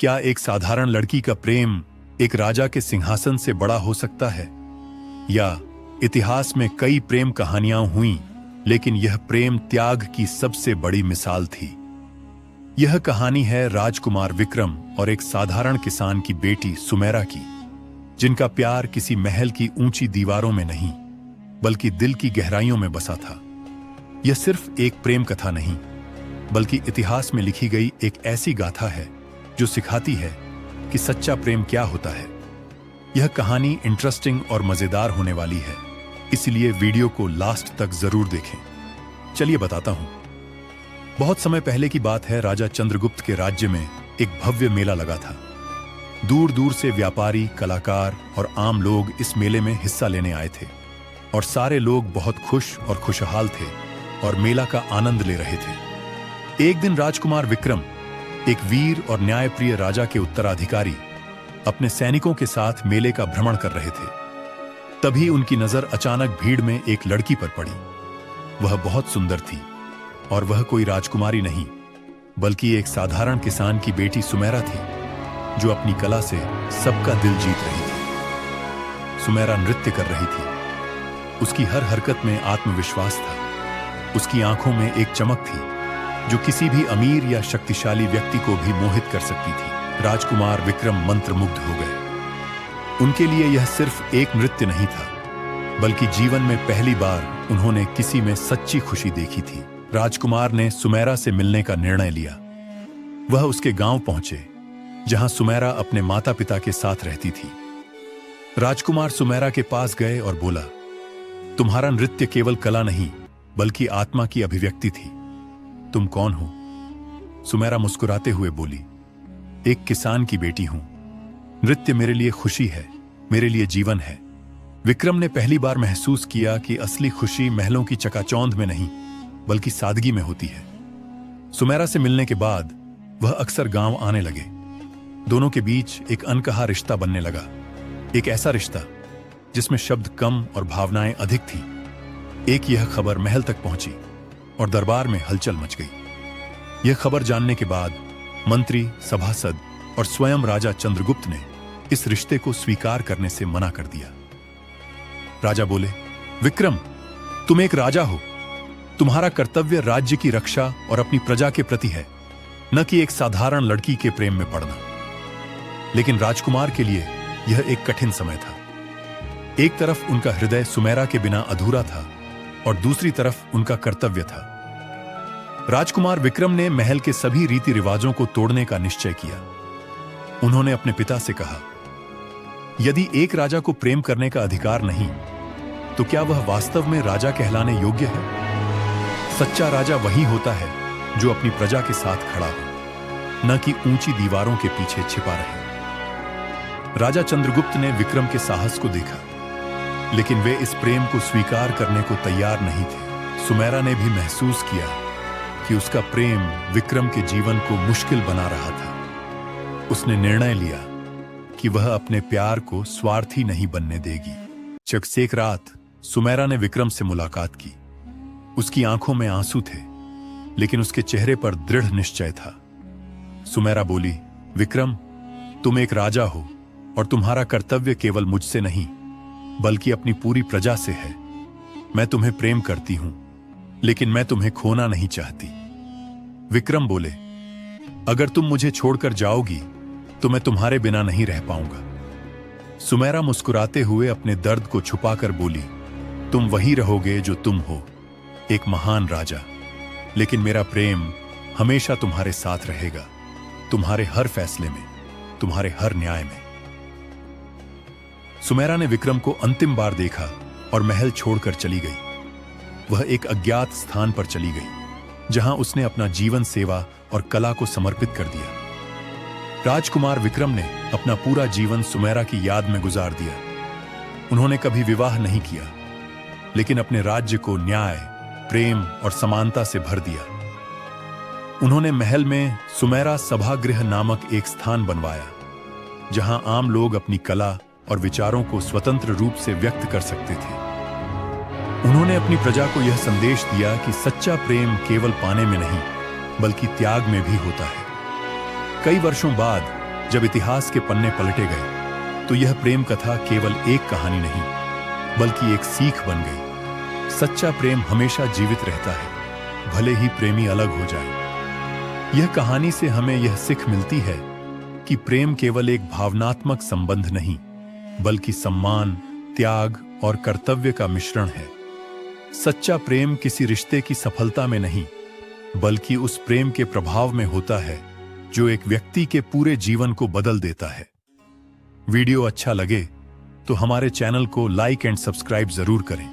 क्या एक साधारण लड़की का प्रेम एक राजा के सिंहासन से बड़ा हो सकता है? या इतिहास में कई प्रेम कहानियां हुईं, लेकिन यह प्रेम त्याग की सबसे बड़ी मिसाल थी। यह कहानी है राजकुमार विक्रम और एक साधारण किसान की बेटी सुमेरा की, जिनका प्यार किसी महल की ऊंची दीवारों में नहीं, बल्कि दिल की गहराइयों में बसा था। यह सिर्फ एक प्रेम कथा नहीं, बल्कि इतिहास में लिखी गई एक ऐसी गाथा है जो सिखाती है कि सच्चा प्रेम क्या होता है। यह कहानी इंटरेस्टिंग और मजेदार होने वाली है, इसलिए वीडियो को लास्ट तक जरूर देखें। चलिए बताता हूं। बहुत समय पहले की बात है। राजा चंद्रगुप्त के राज्य में एक भव्य मेला लगा था। दूर दूर से व्यापारी, कलाकार और आम लोग इस मेले में हिस्सा लेने आए थे, और सारे लोग बहुत खुश और खुशहाल थे और मेला का आनंद ले रहे थे। एक दिन राजकुमार विक्रम, एक वीर और न्यायप्रिय राजा के उत्तराधिकारी, अपने सैनिकों के साथ मेले का भ्रमण कर रहे थे। तभी उनकी नजर अचानक भीड़ में एक लड़की पर पड़ी। वह बहुत सुंदर थी, और वह कोई राजकुमारी नहीं, बल्कि एक साधारण किसान की बेटी सुमेरा थी, जो अपनी कला से सबका दिल जीत रही थी। सुमेरा नृत्य कर रही थी। उसकी हर हरकत में आत्मविश्वास था। उसकी आंखों में एक चमक थी जो किसी भी अमीर या शक्तिशाली व्यक्ति को भी मोहित कर सकती थी। राजकुमार विक्रम मंत्रमुग्ध हो गए। उनके लिए यह सिर्फ एक नृत्य नहीं था, बल्कि जीवन में पहली बार उन्होंने किसी में सच्ची खुशी देखी थी। राजकुमार ने सुमेरा से मिलने का निर्णय लिया। वह उसके गांव पहुंचे, जहां सुमेरा अपने माता पिता के साथ रहती थी। राजकुमार सुमेरा के पास गए और बोला, तुम्हारा नृत्य केवल कला नहीं, बल्कि आत्मा की अभिव्यक्ति थी। तुम कौन हो? सुमेरा मुस्कुराते हुए बोली, एक किसान की बेटी हूं। नृत्य मेरे लिए खुशी है, मेरे लिए जीवन है। विक्रम ने पहली बार महसूस किया कि असली खुशी महलों की चकाचौंध में नहीं, बल्कि सादगी में होती है। सुमेरा से मिलने के बाद वह अक्सर गांव आने लगे। दोनों के बीच एक अनकहा रिश्ता बनने लगा। एक ऐसा रिश्ता जिसमें शब्द कम और भावनाएं अधिक थी। एक यह खबर महल तक पहुंची और दरबार में हलचल मच गई। यह खबर जानने के बाद मंत्री, सभासद और स्वयं राजा चंद्रगुप्त ने इस रिश्ते को स्वीकार करने से मना कर दिया। राजा बोले, विक्रम, तुम एक राजा हो। तुम्हारा कर्तव्य राज्य की रक्षा और अपनी प्रजा के प्रति है, न कि एक साधारण लड़की के प्रेम में पड़ना। लेकिन राजकुमार के लिए यह एक कठिन समय था। एक तरफ उनका हृदय सुमेरा के बिना अधूरा था, और दूसरी तरफ उनका कर्तव्य था। राजकुमार विक्रम ने महल के सभी रीति रिवाजों को तोड़ने का निश्चय किया। उन्होंने अपने पिता से कहा, यदि एक राजा को प्रेम करने का अधिकार नहीं, तो क्या वह वास्तव में राजा कहलाने योग्य है? सच्चा राजा वही होता है जो अपनी प्रजा के साथ खड़ा हो, न कि ऊंची दीवारों के पीछे छिपा रहे। राजा चंद्रगुप्त ने विक्रम के साहस को देखा, लेकिन वे इस प्रेम को स्वीकार करने को तैयार नहीं थे। सुमेरा ने भी महसूस किया कि उसका प्रेम विक्रम के जीवन को मुश्किल बना रहा था। उसने निर्णय लिया कि वह अपने प्यार को स्वार्थी नहीं बनने देगी। एक रात सुमेरा ने विक्रम से मुलाकात की। उसकी आंखों में आंसू थे, लेकिन उसके चेहरे पर दृढ़ निश्चय था। सुमेरा बोली, विक्रम, तुम एक राजा हो, और तुम्हारा कर्तव्य केवल मुझसे नहीं, बल्कि अपनी पूरी प्रजा से है। मैं तुम्हें प्रेम करती हूं, लेकिन मैं तुम्हें खोना नहीं चाहती। विक्रम बोले, अगर तुम मुझे छोड़कर जाओगी, तो मैं तुम्हारे बिना नहीं रह पाऊंगा। सुमेरा मुस्कुराते हुए अपने दर्द को छुपाकर बोली, तुम वही रहोगे जो तुम हो, एक महान राजा। लेकिन मेरा प्रेम हमेशा तुम्हारे साथ रहेगा, तुम्हारे हर फैसले में, तुम्हारे हर न्याय में। सुमेरा ने विक्रम को अंतिम बार देखा और महल छोड़कर चली गई। वह एक अज्ञात स्थान पर चली गई, जहां उसने अपना जीवन सेवा और कला को समर्पित कर दिया। राजकुमार विक्रम ने अपना पूरा जीवन सुमेरा की याद में गुजार दिया। उन्होंने कभी विवाह नहीं किया, लेकिन अपने राज्य को न्याय, प्रेम और समानता से भर दिया। उन्होंने महल में सुमेरा सभागृह नामक एक स्थान बनवाया, जहां आम लोग अपनी कला और विचारों को स्वतंत्र रूप से व्यक्त कर सकते थे। उन्होंने अपनी प्रजा को यह संदेश दिया कि सच्चा प्रेम केवल पाने में नहीं, बल्कि त्याग में भी होता है। कई वर्षों बाद जब इतिहास के पन्ने पलटे गए तो यह प्रेम कथा केवल एक कहानी नहीं बल्कि एक सीख बन गई। सच्चा प्रेम हमेशा जीवित रहता है, भले ही प्रेमी अलग हो जाए। यह कहानी से हमें यह सीख मिलती है कि प्रेम केवल एक भावनात्मक संबंध नहीं बल्कि सम्मान, त्याग और कर्तव्य का मिश्रण है। सच्चा प्रेम किसी रिश्ते की सफलता में नहीं बल्कि उस प्रेम के प्रभाव में होता है जो एक व्यक्ति के पूरे जीवन को बदल देता है। वीडियो अच्छा लगे तो हमारे चैनल को लाइक एंड सब्सक्राइब जरूर करें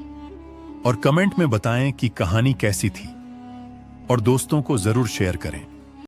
और कमेंट में बताएं कि कहानी कैसी थी और दोस्तों को जरूर शेयर करें।